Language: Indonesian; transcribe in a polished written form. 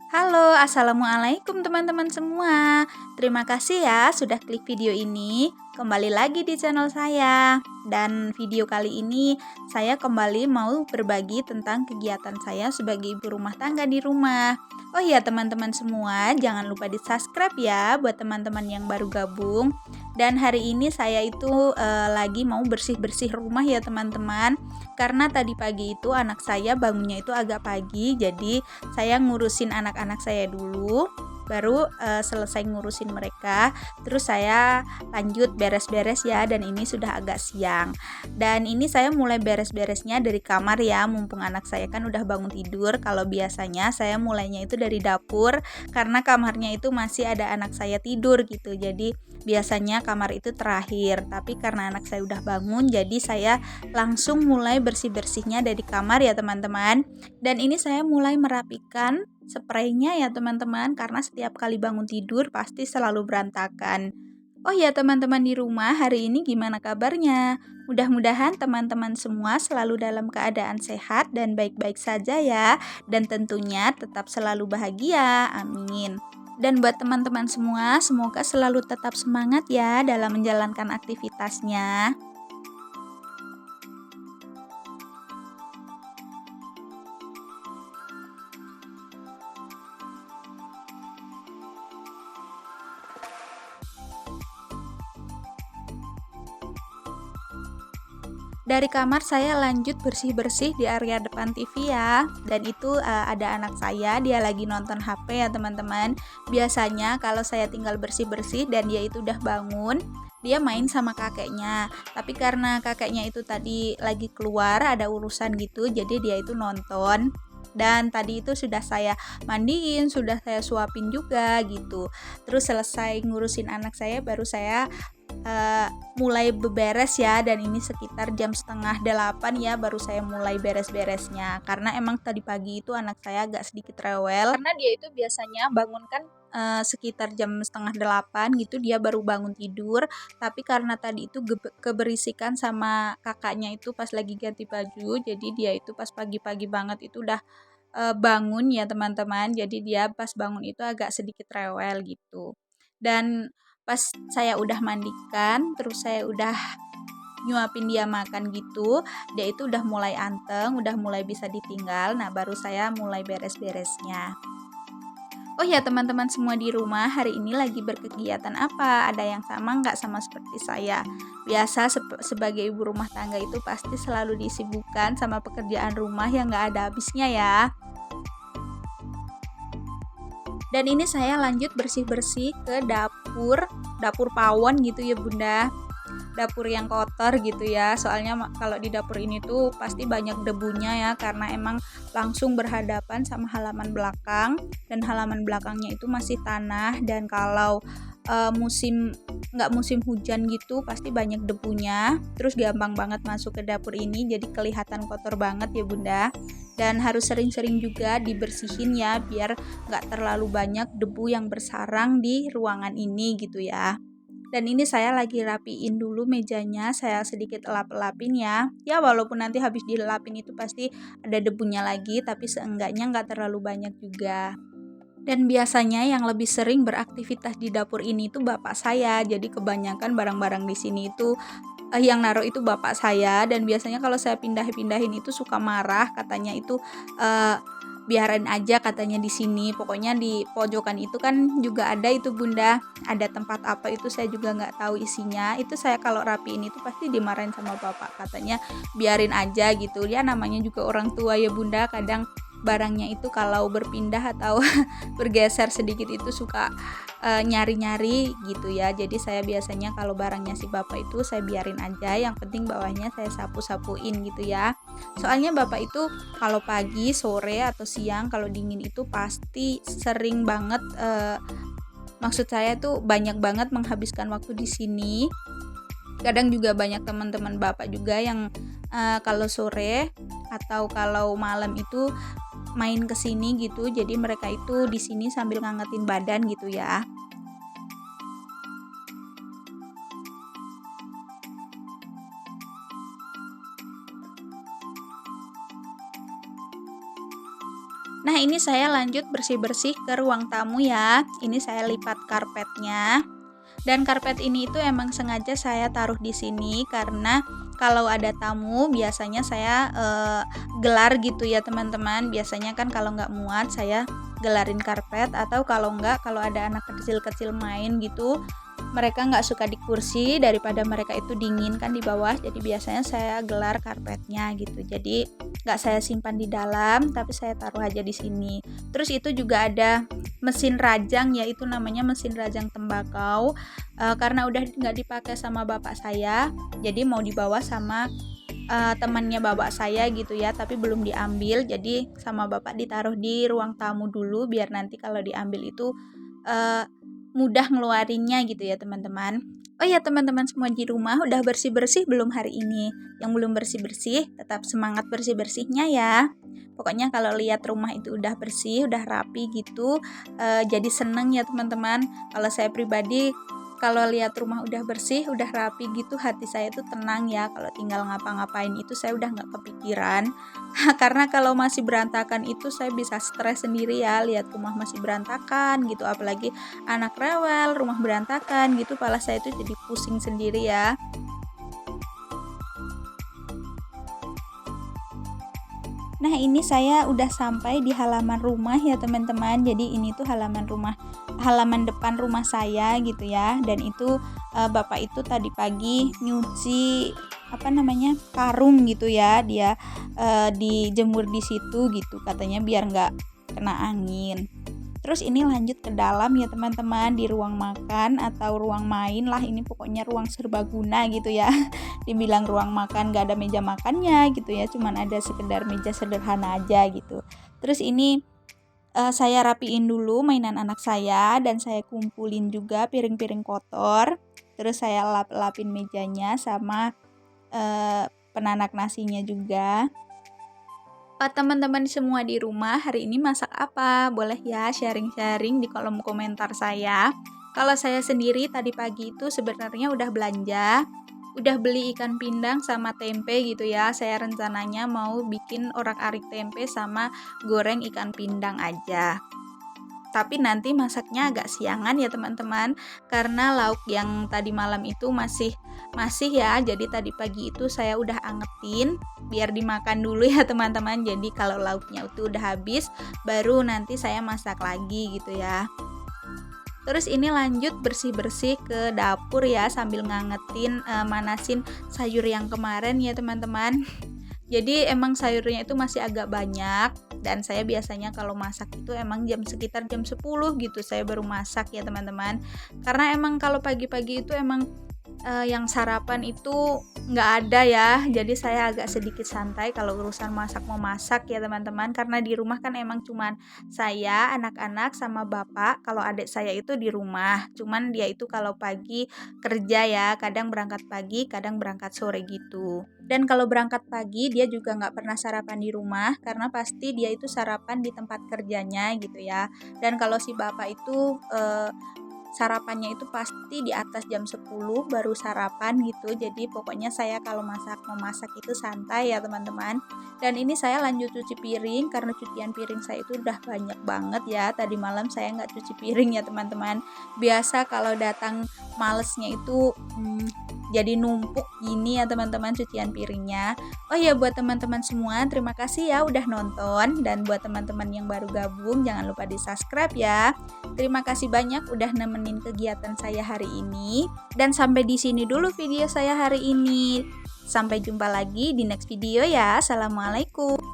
Halo, assalamualaikum teman-teman semua. Terima kasih ya sudah klik video ini. Kembali lagi di channel saya. Dan video kali ini saya kembali mau berbagi tentang kegiatan saya sebagai ibu rumah tangga di rumah. Oh iya teman-teman semua, jangan lupa di-subscribe ya buat teman-teman yang baru gabung. Dan hari ini saya itu lagi mau bersih-bersih rumah ya teman-teman. Karena tadi pagi itu anak saya bangunnya itu agak pagi, jadi saya ngurusin anak-anak saya dulu, baru selesai ngurusin mereka, terus saya lanjut beres-beres ya, dan ini sudah agak siang. Dan ini saya mulai beres-beresnya dari kamar ya, mumpung anak saya kan udah bangun tidur. Kalau biasanya saya mulainya itu dari dapur, karena kamarnya itu masih ada anak saya tidur gitu. Jadi biasanya kamar itu terakhir, tapi karena anak saya udah bangun, jadi saya langsung mulai bersih-bersihnya dari kamar ya teman-teman. Dan ini saya mulai merapikan spraynya ya teman-teman, karena setiap kali bangun tidur pasti selalu berantakan. Oh ya teman-teman di rumah, hari ini gimana kabarnya? Mudah-mudahan teman-teman semua selalu dalam keadaan sehat dan baik-baik saja ya. Dan tentunya tetap selalu bahagia, amin. Dan buat teman-teman semua, semoga selalu tetap semangat ya dalam menjalankan aktivitasnya. Dari kamar saya lanjut bersih-bersih di area depan TV ya. Dan itu ada anak saya, dia lagi nonton HP ya teman-teman. Biasanya kalau saya tinggal bersih-bersih dan dia itu udah bangun, dia main sama kakeknya. Tapi karena kakeknya itu tadi lagi keluar ada urusan gitu, jadi dia itu nonton. Dan tadi itu sudah saya mandiin, sudah saya suapin juga gitu. Terus selesai ngurusin anak saya, baru saya eee, mulai beberes ya, dan ini sekitar jam setengah delapan ya baru saya mulai beres-beresnya. Karena emang tadi pagi itu anak saya agak sedikit rewel, karena dia itu biasanya bangun kan sekitar jam setengah delapan gitu dia baru bangun tidur, tapi karena tadi itu keberisikan sama kakaknya itu pas lagi ganti baju, jadi dia itu pas pagi-pagi banget itu udah bangun ya teman-teman, jadi dia pas bangun itu agak sedikit rewel gitu. Dan pas saya udah mandikan, terus saya udah nyuapin dia makan gitu, dia itu udah mulai anteng, udah mulai bisa ditinggal, nah baru saya mulai beres-beresnya. Oh ya teman-teman semua di rumah, hari ini lagi berkegiatan apa? Ada yang sama nggak sama seperti saya? Biasa sebagai ibu rumah tangga itu pasti selalu disibukkan sama pekerjaan rumah yang nggak ada habisnya ya. Dan ini saya lanjut bersih-bersih ke dapur, dapur pawon gitu ya Bunda. Dapur yang kotor gitu ya. Soalnya kalau di dapur ini tuh pasti banyak debunya ya, karena emang langsung berhadapan sama halaman belakang, dan halaman belakangnya itu masih tanah, dan kalau musim nggak musim hujan gitu pasti banyak debunya. Terus gampang banget masuk ke dapur ini, jadi kelihatan kotor banget ya Bunda. Dan harus sering-sering juga dibersihin ya, biar nggak terlalu banyak debu yang bersarang di ruangan ini gitu ya. Dan ini saya lagi rapiin dulu mejanya, saya sedikit elap-elapin ya. Ya walaupun nanti habis dilapin itu pasti ada debunya lagi, tapi seenggaknya nggak terlalu banyak juga. Dan biasanya yang lebih sering beraktivitas di dapur ini itu bapak saya. Jadi kebanyakan barang-barang di sini itu yang naruh itu bapak saya, dan biasanya kalau saya pindah-pindahin itu suka marah, katanya itu eh, biarin aja katanya di sini. Pokoknya di pojokan itu kan juga ada itu Bunda, ada tempat apa itu saya juga nggak tahu isinya. Itu saya kalau rapiin itu pasti dimarahin sama bapak, katanya biarin aja gitu. Ya namanya juga orang tua ya Bunda, kadang barangnya itu kalau berpindah atau bergeser sedikit itu suka nyari-nyari gitu ya. Jadi saya biasanya kalau barangnya si bapak itu saya biarin aja, yang penting bawahnya saya sapu-sapuin gitu ya. Soalnya bapak itu kalau pagi, sore atau siang kalau dingin itu pasti sering banget maksud saya tuh banyak banget menghabiskan waktu di sini. Kadang juga banyak teman-teman bapak juga yang kalau sore atau kalau malam itu main ke sini gitu. Jadi mereka itu di sini sambil ngangetin badan gitu ya. Nah Nah, ini saya lanjut bersih-bersih ke ruang tamu ya. Ini saya lipat karpetnya. Dan karpet ini itu emang sengaja saya taruh di sini karena kalau ada tamu biasanya saya gelar gitu ya teman-teman. Biasanya kan kalau nggak muat saya gelarin karpet, atau kalau nggak, kalau ada anak kecil-kecil main gitu, mereka nggak suka di kursi, daripada mereka itu dingin kan di bawah, jadi biasanya saya gelar karpetnya gitu. Jadi nggak saya simpan di dalam, tapi saya taruh aja di sini. Terus itu juga ada mesin rajang, yaitu namanya mesin rajang tembakau. Karena udah nggak dipakai sama bapak saya, jadi mau dibawa sama temannya bapak saya gitu ya, tapi belum diambil. Jadi sama bapak ditaruh di ruang tamu dulu, biar nanti kalau diambil itu mudah ngeluarinnya gitu ya teman-teman. Oh ya teman-teman semua di rumah udah bersih-bersih belum hari ini? Yang belum bersih-bersih tetap semangat bersih-bersihnya ya. Pokoknya kalau lihat rumah itu udah bersih, udah rapi gitu, jadi seneng ya teman-teman. Kalau saya pribadi, kalau lihat rumah udah bersih, udah rapi gitu, hati saya tuh tenang ya. Kalau tinggal ngapa-ngapain itu saya udah nggak kepikiran. Karena kalau masih berantakan itu saya bisa stres sendiri ya, lihat rumah masih berantakan gitu. Apalagi anak rewel, rumah berantakan gitu, kepala saya itu jadi pusing sendiri ya. Nah, ini saya udah sampai di halaman rumah ya teman-teman. Jadi ini tuh halaman depan rumah saya gitu ya. Dan itu bapak itu tadi pagi nyuci karung gitu ya. Dia dijemur di situ gitu, katanya biar nggak kena angin. Terus ini lanjut ke dalam ya teman-teman, di ruang makan atau ruang main lah, ini pokoknya ruang serbaguna gitu ya. Dibilang ruang makan gak ada meja makannya gitu ya, cuman ada sekedar meja sederhana aja gitu. Terus ini saya rapiin dulu mainan anak saya, dan saya kumpulin juga piring-piring kotor. Terus saya lap-lapin mejanya sama penanak nasinya juga. Teman-teman semua di rumah hari ini masak apa? Boleh ya sharing-sharing di kolom komentar saya. Kalau saya sendiri tadi pagi itu sebenarnya udah belanja, udah beli ikan pindang sama tempe gitu ya. Saya rencananya mau bikin orak-arik tempe sama goreng ikan pindang aja. Tapi nanti masaknya agak siangan ya teman-teman, karena lauk yang tadi malam itu masih ya. Jadi tadi pagi itu saya udah angetin biar dimakan dulu ya teman-teman. Jadi kalau lauknya itu udah habis, baru nanti saya masak lagi gitu ya. Terus ini lanjut bersih-bersih ke dapur ya, sambil ngangetin manasin sayur yang kemarin ya teman-teman. Jadi emang sayurnya itu masih agak banyak, dan saya biasanya kalau masak itu emang sekitar jam 10 gitu saya baru masak ya teman-teman. Karena emang kalau pagi-pagi itu emang yang sarapan itu nggak ada ya, jadi saya agak sedikit santai kalau urusan mau masak ya teman-teman. Karena di rumah kan emang cuman saya, anak-anak sama bapak. Kalau adik saya itu di rumah, cuman dia itu kalau pagi kerja ya, kadang berangkat pagi, kadang berangkat sore gitu. Dan kalau berangkat pagi dia juga nggak pernah sarapan di rumah, karena pasti dia itu sarapan di tempat kerjanya gitu ya. Dan kalau si bapak itu sarapannya itu pasti di atas jam 10 baru sarapan gitu. Jadi pokoknya saya kalau memasak itu santai ya teman-teman. Dan ini saya lanjut cuci piring, karena cucian piring saya itu udah banyak banget ya. Tadi malam saya nggak cuci piring ya teman-teman. Biasa kalau datang malesnya itu jadi numpuk gini ya teman-teman cucian piringnya. Oh ya, buat teman-teman semua terima kasih ya udah nonton, dan buat teman-teman yang baru gabung jangan lupa di subscribe ya. Terima kasih banyak udah nemenin kegiatan saya hari ini, dan sampai di sini dulu video saya hari ini. Sampai jumpa lagi di next video ya. Assalamualaikum.